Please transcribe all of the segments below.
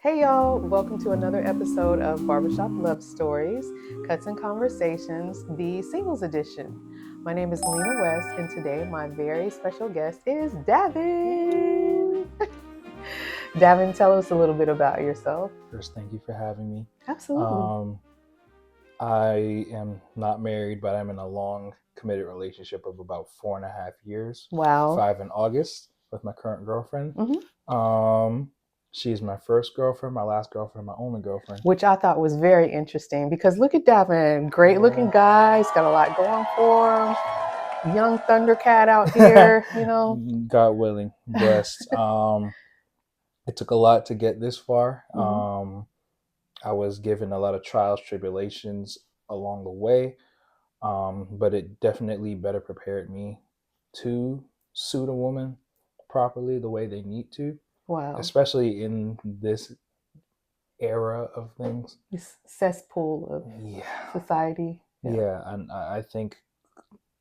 Hey y'all, welcome to another episode of Barbershop Love Stories, Cuts and Conversations, the Singles Edition. My name is Lena West, and today my very special guest is Davin. Davin, tell us a little bit about yourself. First, thank you for having me. Absolutely. I am not married, but I'm in a long committed relationship of about 4.5 years. Wow. 5 in August with my current girlfriend. Mm-hmm. She's my first girlfriend, my last girlfriend, my only girlfriend. Which I thought was very interesting because look at Davin, great looking guy, he's got a lot going for him. Young Thundercat out here, you know. God willing, blessed. It took a lot to get this far. Mm-hmm. I was given a lot of trials, tribulations along the way, but it definitely better prepared me to suit a woman properly the way they need to, Wow. especially in this era of things. This cesspool of society. Yeah, and I think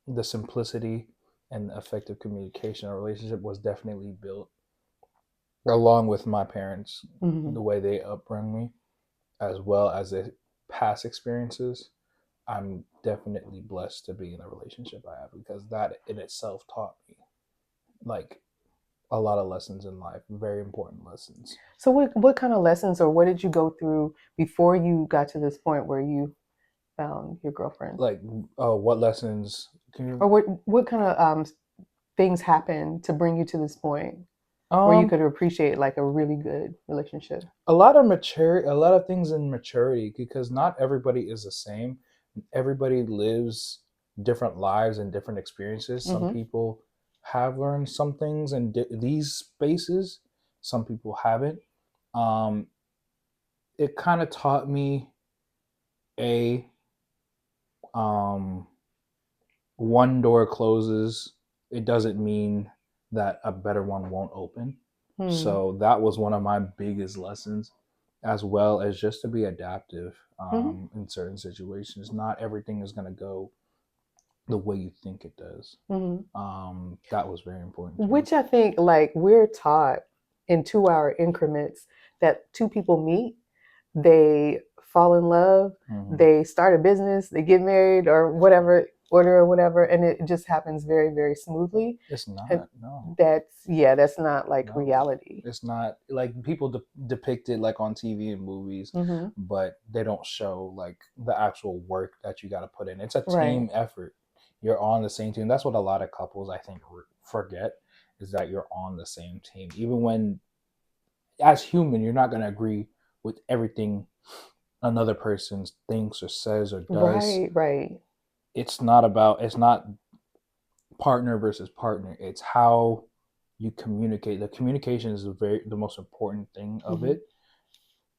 the simplicity and effective communication or relationship was definitely built along with my parents, Mm-hmm. the way they upbring me, as well as the past experiences. I'm definitely blessed to be in the relationship I have because that in itself taught me like a lot of lessons in life, very important lessons. So what kind of lessons or what did you go through before you got to this point where you found your girlfriend? Like, what lessons can Or you? what kind of things happened to bring you to this point where you Um, could appreciate like a really good relationship? a lot of maturity, a lot of things in maturity, because not everybody is the same. Everybody lives different lives and different experiences. Some Mm-hmm. people have learned some things in these spaces. Some people haven't. Um, it kind of taught me a um, one door closes, it doesn't mean that a better one won't open. Hmm. So that was one of my biggest lessons, as well as just to be adaptive Mm-hmm. in certain situations. Not everything is going to go the way you think it does. Mm-hmm. That was very important to me. Which I think like we're taught in 2 hour increments that two people meet, they fall in love, they start a business, they get married or whatever order or whatever, and it just happens very, very smoothly. It's And not, no. that's not like No, reality. it's not like people depict it like on TV and movies, Mm-hmm. but they don't show like the actual work that you got to put in. It's a Right. team effort. You're on the same team. That's what a lot of couples I think forget, is that you're on the same team. Even when, as human, you're not going to agree with everything another person thinks or says or does. Right, right. It's not partner versus partner. It's how you communicate. The communication is the most important thing of Mm-hmm. it,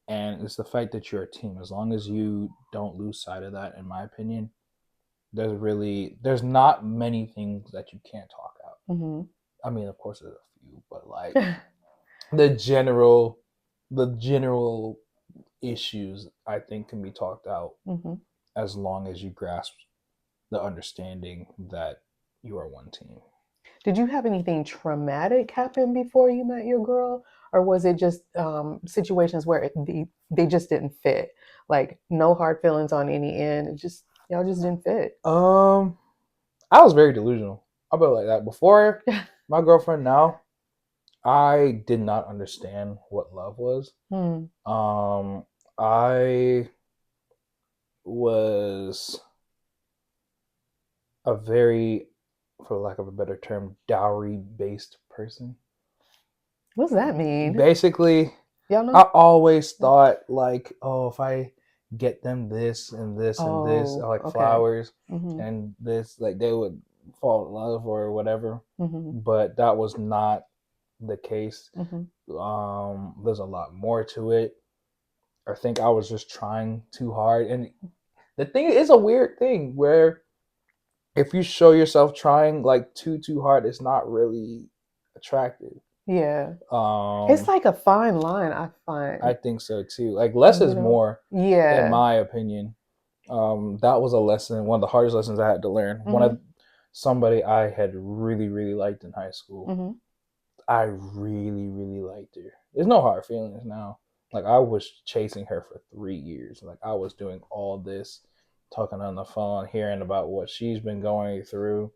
and it's the fact that you're a team. As long as you don't lose sight of that, in my opinion, there's not many things that you can't talk out. Mm-hmm. I mean, of course, there's a few, but like the general the general issues I think can be talked out Mm-hmm. as long as you grasp the understanding that you are one team. Did you have anything traumatic happen before you met your girl? Or was it just situations where they just didn't fit? Like no hard feelings on any end. It just y'all just didn't fit. Um, I was very delusional. I'll be like that. Before my girlfriend, now I did not understand what love was. Hmm. I was a very, for lack of a better term, dowry based person. What does that mean? Basically, Y'all I know? always thought like, oh, if I get them this and this and this, Oh, like okay. flowers Mm-hmm. and this, like they would fall in love or whatever. Mm-hmm. But that was not the case. Mm-hmm. There's a lot more to it. I think I was just trying too hard, and the thing is a weird thing where if you show yourself trying like too hard, it's not really attractive. Yeah. It's Um, like a fine line, I find. I think so too. Like less You is know? more, in Yeah. my opinion. That was a lesson, one of the hardest lessons I had to learn. One Mm-hmm. of somebody I had really liked in high school. Mm-hmm. I really liked her. There's no hard feelings now. Like I was chasing her for 3 years. Like I was doing all this, talking on the phone, hearing about what she's been going through.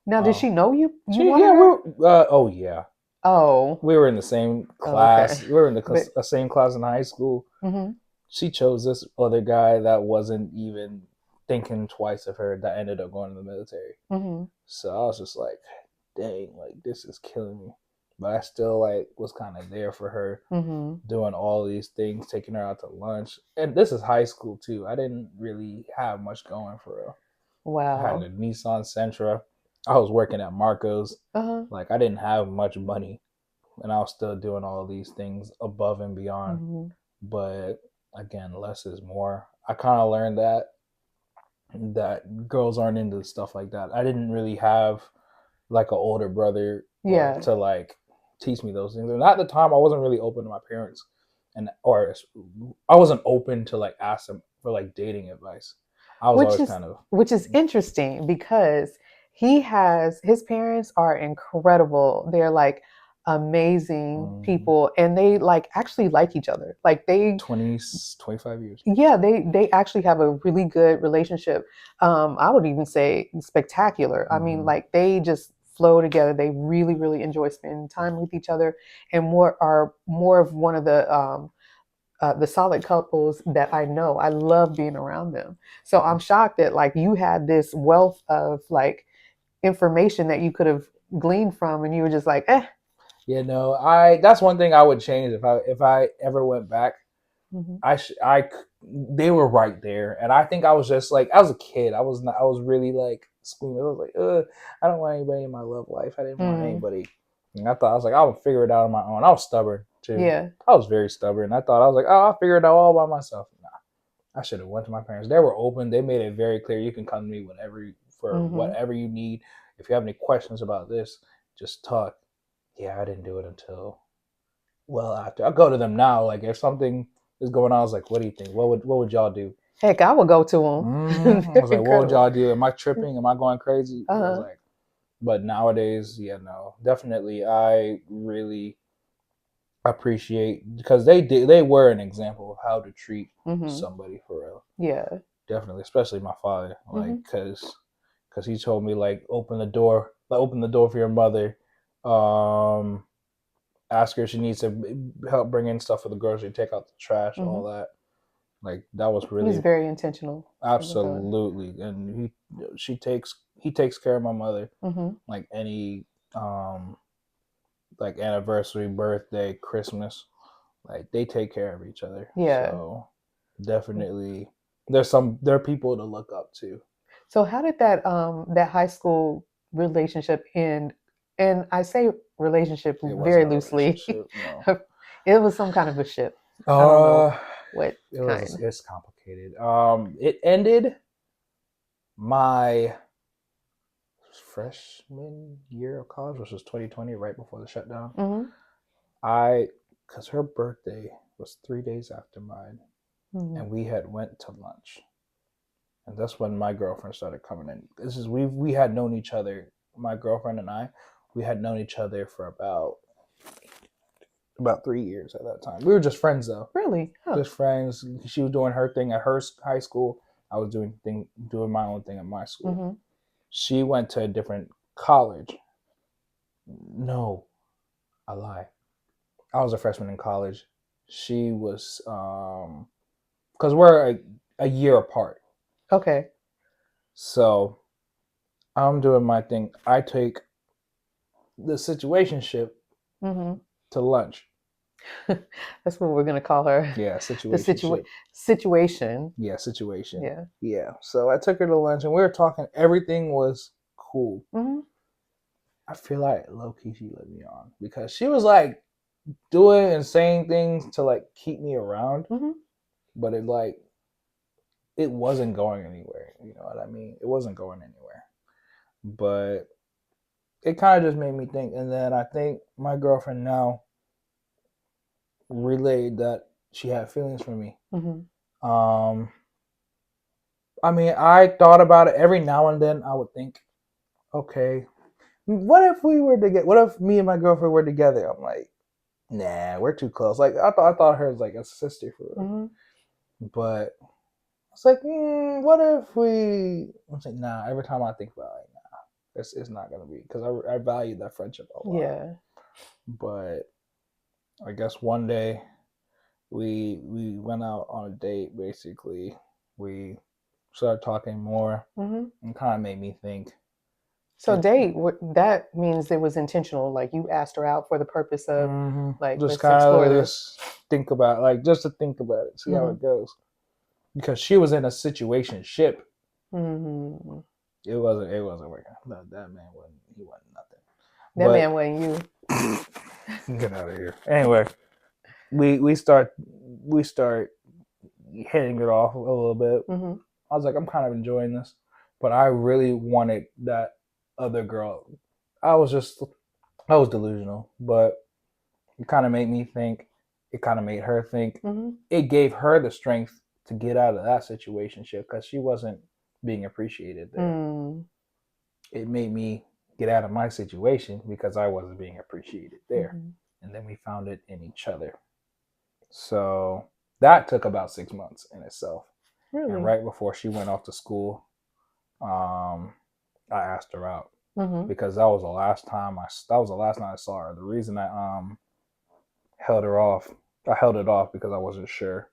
Now, did Um, she know you she wanted yeah her? oh yeah, Oh, we were in the same okay. class. We were in But the same class in high school. hmm She chose this other guy that wasn't even thinking twice of her. That ended up going to the military. hmm So I was just like, dang, like this is killing me. But I still like was kind of there for her, hmm doing all these things, taking her out to lunch. And this is high school too. I didn't really have much going for real. I had Wow. a Nissan Sentra. I was working at Marco's. Uh-huh. Like I didn't have much money, and I was still doing all these things above and beyond. hmm But again, less is more. I kind of learned that girls aren't into stuff like that. I didn't really have like an older brother or Yeah. to like teach me those things. And at the time, I wasn't really open to my parents, and or I wasn't open to like ask them for like dating advice. I was which always is kind of which is interesting because his parents are incredible. They're like amazing um, people, and they like actually like each other. Like they 20, 25 years. yeah, they actually have a really good relationship. I would even say spectacular. I mean, Mm-hmm. like they just flow together. They really really enjoy spending time with each other, and more of one of the solid couples that I know. I love being around them. So I'm shocked that like you had this wealth of like information that you could have gleaned from, and you were just like, eh. You know, I that's one thing I would change if I ever went back. hmm They were right there, and I think I was just like I was a kid. I was really like screaming. I was like, I don't want anybody in my love life. I didn't want mm anybody. And I thought I was like, I'll figure it out on my own. I was stubborn too. Yeah. I was very stubborn. I thought I was like, oh, I'll figure it out all by myself. Nah, I should have went to my parents. They were open. They made it very clear. You can come to me for hmm whatever you need. If you have any questions about this, just talk. Yeah, I didn't do it until well after. I go to them now. Like if something is going on, I was like, what do you think? What would y'all do? Heck, I would go to them. I They're was like, what would incredible. y'all do? Am I tripping? Am I going crazy? I was Uh-huh. like, but nowadays, yeah, no, definitely, I really appreciate because they were an example of how to treat hmm somebody for real. Yeah. Definitely, especially my father, like hmm because he told me like open the door for your mother. Um, Ask her if she needs to help bring in stuff for the grocery, take out the trash, all hmm that. Like that was He's really very intentional as a father. absolutely, and he takes care of my mother hmm like any like anniversary, birthday, Christmas, like they take care of each other. Yeah. So definitely, there are people to look up to. So how did that high school relationship end? And I say relationship It very wasn't a loosely. relationship, no. It was some kind of a ship. I don't know Uh, what kind. it's complicated. It ended my freshman year of college, which was 2020, right before the shutdown. hmm I, because her birthday was 3 days after mine, hmm and we had went to lunch, and that's when my girlfriend started coming in. This is we had known each other. My girlfriend and I, we had known each other for about 3 years at that time. We were just friends though, Really? Huh. just friends. She was doing her thing at her high school. I was doing my own thing at my school. hmm She went to a different college. No, I lie. I was a freshman in college. She was because we're a year apart. Okay. So I'm doing my thing. I take the situationship hmm to lunch. That's what we're gonna call her. Yeah, The situationship. situation. Yeah, situation. Yeah. Yeah. So I took her to lunch and we were talking. Everything was cool. hmm I feel like low key she let me on because she was like doing and saying things to like keep me around, hmm but it wasn't going anywhere. You know what I mean? It wasn't going anywhere. But it kind of just made me think. And then I think my girlfriend now relayed that she had feelings for me. hmm Um, I mean, I thought about it every now and then. I would think, okay, what if we were together? What if me and my girlfriend were together? I'm like, Nah, we're too close. Like I thought her as like a sister for real. Mm-hmm. But it's like, what if we? I'm like, nah. Every time I think about it, like, nah, it's not gonna be because I value that friendship a lot. Yeah. But I guess one day we went out on a date. Basically, we started talking more, Mm-hmm. and kind of made me think. So date, that means it was intentional. Like you asked her out for the purpose of, like, Just let's kind explore of this. just think about like just to think about it, see how Mm-hmm. it goes. Because she was in a situation ship. Mm-hmm. It wasn't working. That man wasn't he wasn't nothing. That But man wasn't you. get out of here. Anyway, we start hitting it off a little bit. Mm-hmm. I was like, I'm kind of enjoying this, but I really wanted that other girl. I was delusional, but it kind of made me think. It kind of made her think. Mm-hmm. It gave her the strength to get out of that situation because she wasn't being appreciated there. Mm. It made me get out of my situation because I wasn't being appreciated there. Mm-hmm. And then we found it in each other. So that took about 6 months in itself. And Really? right before she went off to school, I asked her out Mm-hmm. because that was the last time I saw her. The reason I held her off, I held it off because I wasn't sure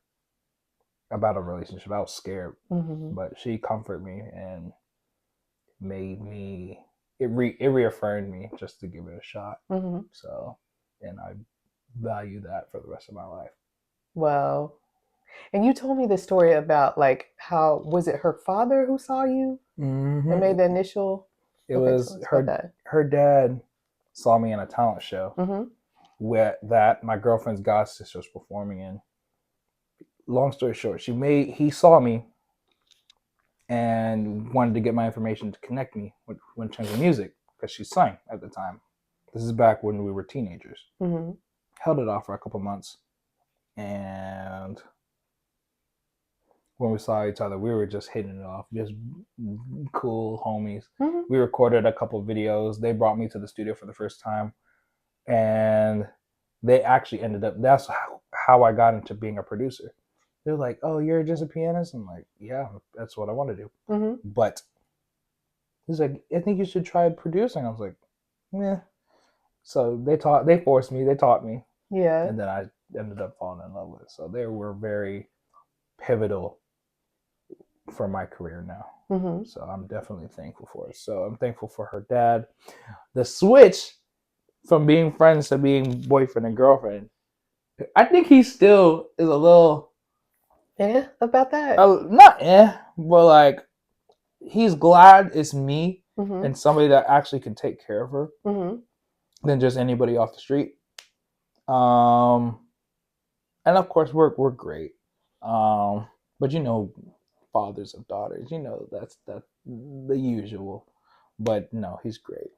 about a relationship. I was scared, Mm-hmm. but she comforted me and made me. It reaffirmed me just to give it a shot. Mm-hmm. So, and I value that for the rest of my life. Wow. And you told me this story about like how was it her father who saw you and made the initial? It Okay, tell was us about her. that. Her dad saw me in a talent show Mm-hmm. where that my girlfriend's god sister was performing in. Long story short, he saw me and wanted to get my information to connect me when it comes to music because she sang at the time. This is back when we were teenagers. Mm-hmm. Held it off for a couple months, and when we saw each other, we were just hitting it off, just cool homies. Mm-hmm. We recorded a couple videos. They brought me to the studio for the first time, and they actually ended up. That's how I got into being a producer. They're like, "Oh, you're just a pianist." I'm like, "Yeah, that's what I want to do." Mm-hmm. But he's like, "I think you should try producing." I was like, "Yeah." So they forced me, they taught me, Yeah. and then I ended up falling in love with it. So they were very pivotal for my career now. Mm-hmm. So I'm definitely thankful for it. So I'm thankful for her dad. The switch from being friends to being boyfriend and girlfriend. I think he still is a little Yeah, about that. not but like he's glad it's me Mm-hmm. and somebody that actually can take care of her Mm-hmm. than just anybody off the street. Um, and of course we're great. But fathers of daughters, that's the usual. But no, he's great.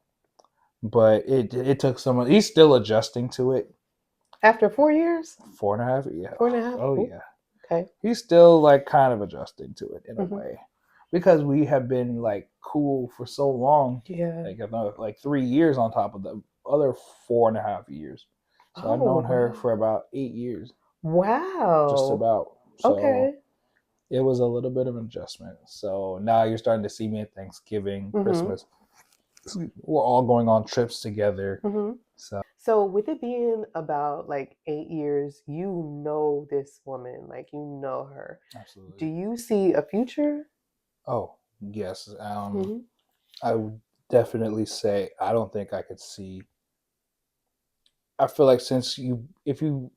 But it took some. He's still adjusting to it. After 4 years? 4.5, yeah. 4.5? Oh Ooh, yeah. okay. He's still like kind of adjusting to it in a Mm-hmm. way, because we have been like cool for so long, Yeah. like another like 3 years on top of the other 4.5 years. So I've Oh, known her wow. for about 8 years, just Wow. about. So Okay. it was a little bit of an adjustment. So now you're starting to see me at Thanksgiving, Mm-hmm. Christmas. We're all going on trips together. Mm-hmm. So So with it being about like 8 years, you know this woman, like you know her. Do absolutely. you see a future? Oh yes. Mm-hmm. I would definitely say I don't think I could see. I feel like if you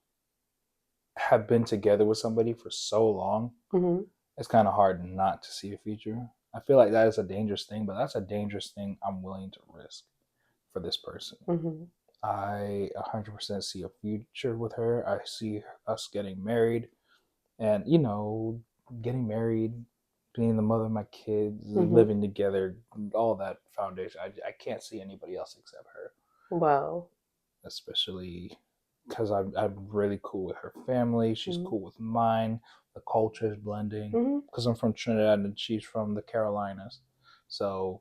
have been together with somebody for so long, Mm-hmm. it's kind of hard not to see a future. I feel like that is a dangerous thing, but that's a dangerous thing I'm willing to risk for this person. Mm-hmm. I 100% see a future with her. I see us getting married, and getting married, being the mother of my kids, Mm-hmm. living together, all that foundation. I can't see anybody else except her, Wow. especially because I'm really cool with her family. She's Mm-hmm. cool with mine. The culture is blending Mm-hmm. because I'm from Trinidad and she's from the Carolinas. So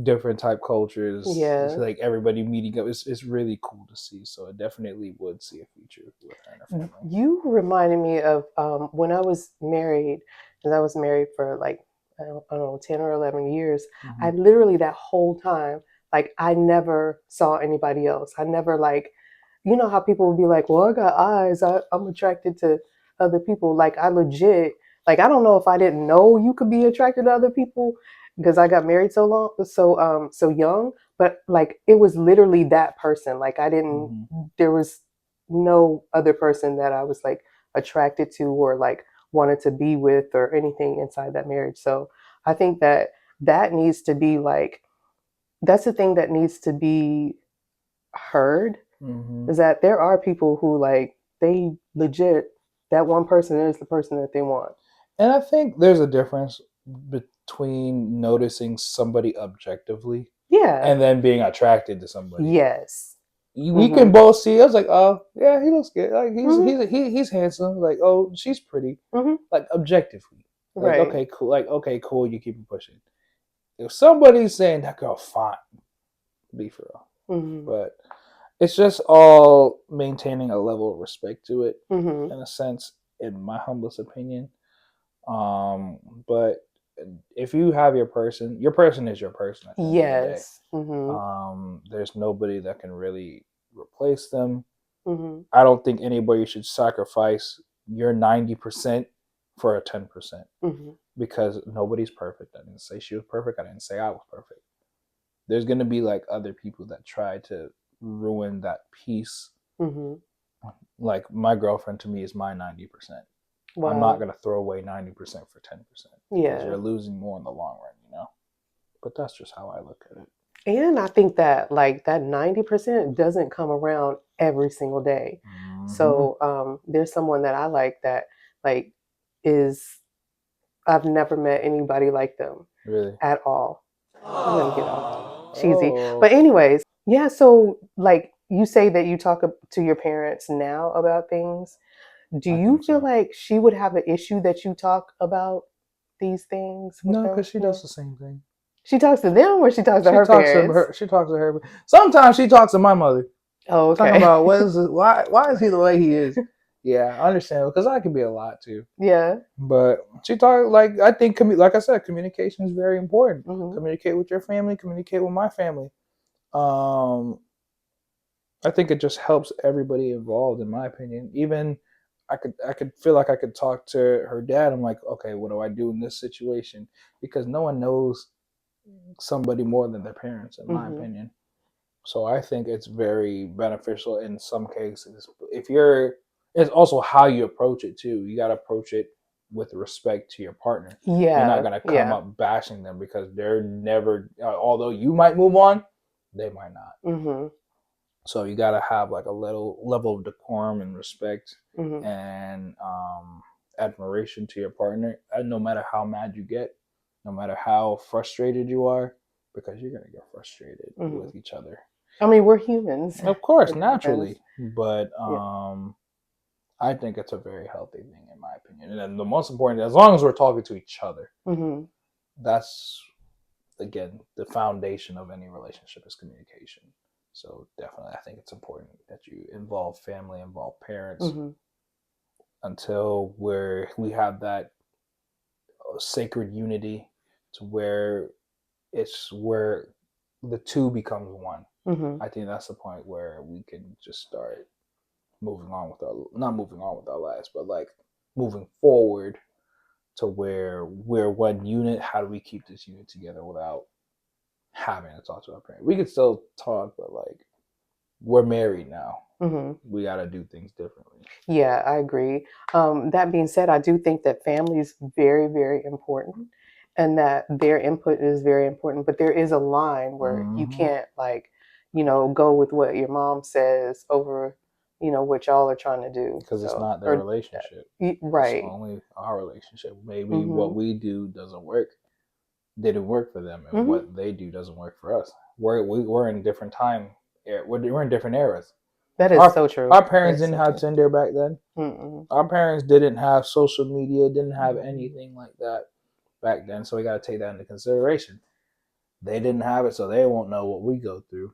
different type cultures. It's Yeah. like everybody meeting up. It's really cool to see. So I definitely would see a future with her and her family. You reminded me of when I was married, because I was married for like, I don't know, 10 or 11 years. I Mm-hmm. literally, that whole time, like, I never saw anybody else. I never, like, you know how people would be like, well, I got eyes. I'm attracted to other people. Like, I legit, like, I don't know if I didn't know you could be attracted to other people because I got married so young, but like, it was literally that person. Like, I didn't, Mm-hmm. there was no other person that I was like attracted to or like wanted to be with or anything inside that marriage. So I think that that needs to be like, that's the thing that needs to be heard, Mm-hmm. is that there are people who like, they legit, that one person is the person that they want. And I think there's a difference between noticing somebody objectively Yeah. and then being attracted to somebody. Yes. We can Mm-hmm. both see. I was like, oh yeah, he looks good. Like Mm-hmm. he's handsome. Like, oh, she's pretty. Mm-hmm. Like objectively, like Right. okay, cool. Like okay, cool. You keep it pushing. If somebody's saying that girl fine, be for real. Mm-hmm. But it's just all maintaining a level of respect to it, Mm-hmm. in a sense, in my humblest opinion. Um, but if you have your person is your person at the end of the day. Yes. Mm-hmm. There's nobody that can really replace them. Mm-hmm. I don't think anybody should sacrifice your 90% for a 10% Mm-hmm. because nobody's perfect. I didn't say she was perfect. I didn't say I was perfect. There's going to be like other people that try to ruin that peace. Mm-hmm. Like my girlfriend to me is my 90%. I'm not Wow. going to throw away 90% for 10% because Yeah. you're losing more in the long run. But that's just how I look at it. And I think that like that 90% doesn't come around every single day. Mm-hmm. So there's someone that I like is, I've never met anybody like them Really. at all. I'm gonna get off cheesy. Oh, But anyways, yeah, so like you say that you talk to your parents now about things. Do I you think feel so. like she would have an issue that you talk about these things with No, them? because she does No. the same thing. She talks to them or she talks to She her talks to parents? her. She talks to her. Sometimes she talks to my mother, Oh, talking okay. about what is it, why is he the way he is. Yeah, I understand because I can be a lot too. Yeah. But she talked like I think like I said, communication is very important. Hmm. Communicate with your family. Communicate with my family. Um, I think it just helps everybody involved, in my opinion. Even I could feel like I could talk to her dad. I'm like, okay, what do I do in this situation? Because no one knows somebody more than their parents, in my Hmm. opinion. So I think it's very beneficial in some cases. If you're, it's also how you approach it too. You got to approach it with respect to your partner. You're not Yeah. gonna come Yeah. up bashing them because they're never. Although you might move on, they might not. Hmm. So you got to have like a little level of decorum and respect Hmm. and admiration to your partner, and no matter how mad you get, no matter how frustrated you are, because you're gonna get frustrated Hmm. with each other. I mean, we're humans. Of course, It happens. naturally, but Yeah. I think it's a very healthy thing in my opinion. And then the most important, as long as we're talking to each other, Hmm. that's again the foundation of any relationship is communication. So definitely, I think it's important that you involve family, involve parents, Hmm. until where we have that sacred unity to where it's where the two becomes one. Hmm. I think that's the point where we can just start moving on with our not moving on with our lives, but like moving forward to where we're one unit. How do we keep this unit together without having to talk to our parents? We could still talk, but like we're married now. Hmm. We got to do things differently. Yeah, I agree. That being said, I do think that family is very, very important and that their input is very important. But there is a line where you Mm-hmm. can't, like, go with what your mom says over, what y'all are trying to do. Because it's So, not their or, relationship. It's right. only our relationship. Maybe what Hmm. we do doesn't work. Didn't work for them, and Hmm. what they do doesn't work for us. We're in different time. We're in different eras. That is Our so true. our That parents is didn't so have true. Tinder back then. Mm-mm. Our parents didn't have social media. Didn't have Mm-mm. anything like that back then. So we got to take that into consideration. They didn't have it, so they won't know what we go through.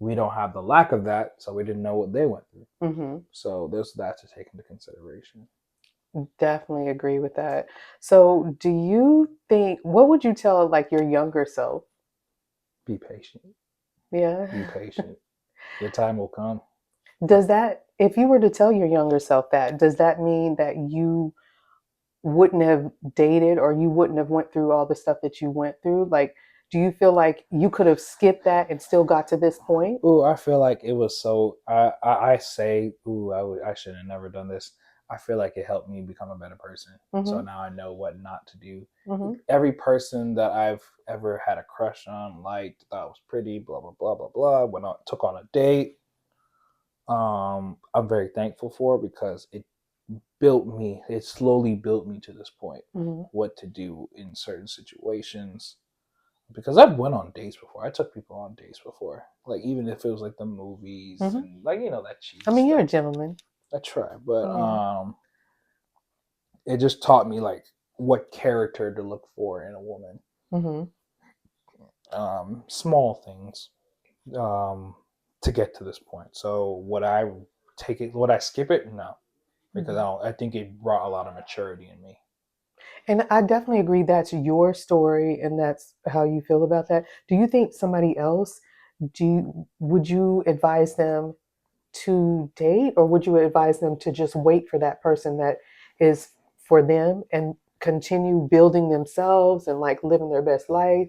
We don't have the lack of that, so we didn't know what they went through. Mm-hmm. So there's that to take into consideration. Definitely agree with that. So, do you think, what would you tell like your younger self? Be patient. Yeah. Be patient. Your time will come. Does that, if you were to tell your younger self that, does that mean that you wouldn't have dated or you wouldn't have went through all the stuff that you went through? Like, do you feel like you could have skipped that and still got to this point? Ooh, I feel like it was so. I say, ooh, I should have never done this. I feel like it helped me become a better person. So Mm-hmm. now I know what not to do. Mm-hmm. Every person that I've ever had a crush on, liked, thought was pretty, blah blah blah blah blah. When I took on a date, I'm very thankful for because it built me. It slowly built me to this point. Mm-hmm. What to do in certain situations. Because I've went on dates before. I took people on dates before. Like even if it was like the movies Mm-hmm. and like that cheesy I mean, stuff. you're a gentleman. I try, but Yeah. it just taught me like what character to look for in a woman. Mm-hmm. Small things to get to this point. So would I take it? Would I skip it? No, because Mm-hmm. I think it brought a lot of maturity in me. And I definitely agree that's your story and that's how you feel about that. Do you think somebody else, would you advise them to date, or would you advise them to just wait for that person that is for them and continue building themselves and like living their best life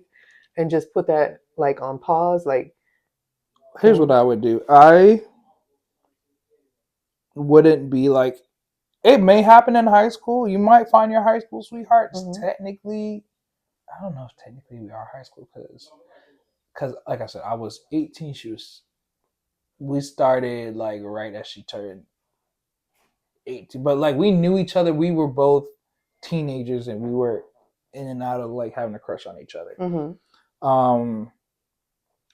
and just put that like on pause? Like, Here's what and I would do. I wouldn't be like, it may happen in high school. You might find your high school sweethearts. Mhm, Technically, I don't know if technically we are high school because like I said, I was 18. We started like right as she turned 18, but like we knew each other. We were both teenagers, and we were in and out of like having a crush on each other. mhm, Um,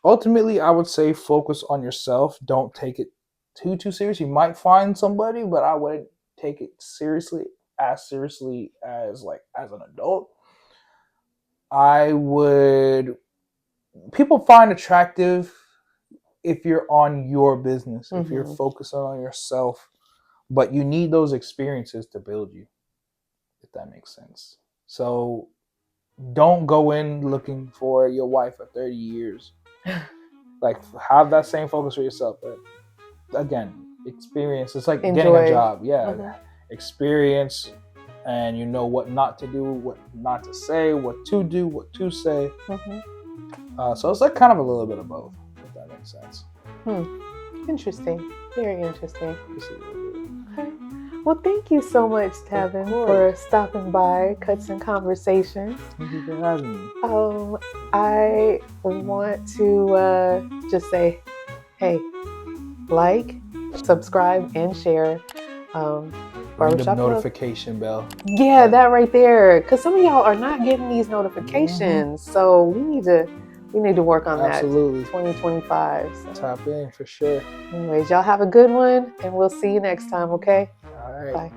Ultimately, I would say focus on yourself. Don't take it too serious. You might find somebody, but I wouldn't take it seriously as like as an adult. I would People find attractive if you're on your business, if you're mhm. focusing on yourself, but you need those experiences to build you, if that makes sense. So don't go in looking for your wife for 30 years. Like have that same focus for yourself. But again, experience. It's like getting a Enjoy. job. Yeah, Mhm, experience, and you know what not to do, what not to say, what to do, what to say. mhm. So it's like kind of a little bit of both, if that makes sense. Hmm. Interesting. Very interesting. Just a little bit. Okay. Well, thank you so much, Of Tevin, for course. stopping by Cuts and Conversations. Thank you for having me. I want to just say, hey, like, subscribe, and share. Um, Ring the Barbershop Love. notification bell. Yeah, that right there. Because some of y'all are not getting these notifications, so we need to work on that. Absolutely. 2025. So. Tap in for sure. Anyways, y'all have a good one, and we'll see you next time. Okay. All right. Bye.